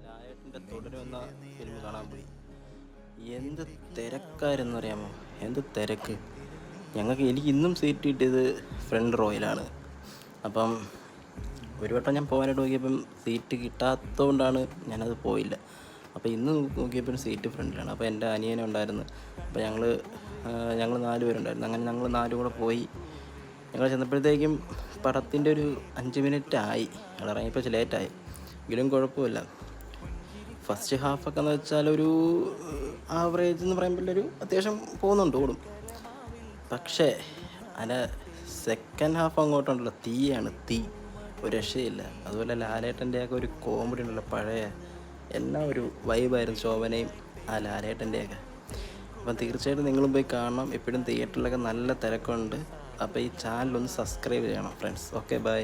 ലാലേട്ടൻ്റെ തുടരുന്ന ഫിലിം കാണാൻ പോയി. എന്ത് തിരക്കാരെന്ന് അറിയാമോ? എന്ത് തിരക്ക്! എനിക്ക് ഇന്നും സീറ്റ് കിട്ടിയത് ഫ്രണ്ട് റോയിലാണ്. അപ്പം ഒരു വട്ടം ഞാൻ പോകാനായിട്ട് നോക്കിയപ്പം സീറ്റ് കിട്ടാത്തതുകൊണ്ടാണ് ഞാനത് പോയില്ല. അപ്പോൾ ഇന്ന് നോക്കിയപ്പോഴും സീറ്റ് ഫ്രണ്ടിലാണ്. അപ്പോൾ എൻ്റെ അനിയനെ ഉണ്ടായിരുന്നു. അപ്പോൾ ഞങ്ങൾ 4 പേരുണ്ടായിരുന്നു. അങ്ങനെ ഞങ്ങൾ 4 കൂടെ പോയി. ഞങ്ങൾ ചെന്നപ്പോഴത്തേക്കും പടത്തിൻ്റെ ഒരു 5 മിനിറ്റ് ആയി. ഞങ്ങൾ ഇറങ്ങിയപ്പോൾ ലേറ്റായി. എങ്കിലും കുഴപ്പമില്ല. ഫസ്റ്റ് ഹാഫൊക്കെ എന്ന് വെച്ചാൽ ഒരു ആവറേജ് എന്ന് പറയുമ്പോൾ ഒരു അത്യാവശ്യം പോകുന്നുണ്ട്, ഓടും. പക്ഷേ അതിൻ്റെ സെക്കൻഡ് ഹാഫ് അങ്ങോട്ടുണ്ടല്ലോ, തീ ഒരു രക്ഷയില്ല. അതുപോലെ ലാലേട്ടൻ്റെയൊക്കെ ഒരു കോമഡി ഉണ്ടല്ലോ, പഴയ എല്ലാം ഒരു വൈബായിരുന്നു. ശോഭനയും ആ ലാലേട്ടൻ്റെയൊക്കെ. അപ്പം തീർച്ചയായിട്ടും നിങ്ങളും പോയി കാണണം. എപ്പോഴും തിയേറ്ററിലൊക്കെ നല്ല തിരക്കുണ്ട്. അപ്പോൾ ഈ ചാനലൊന്ന് സബ്സ്ക്രൈബ് ചെയ്യണം ഫ്രണ്ട്സ്. Okay, by.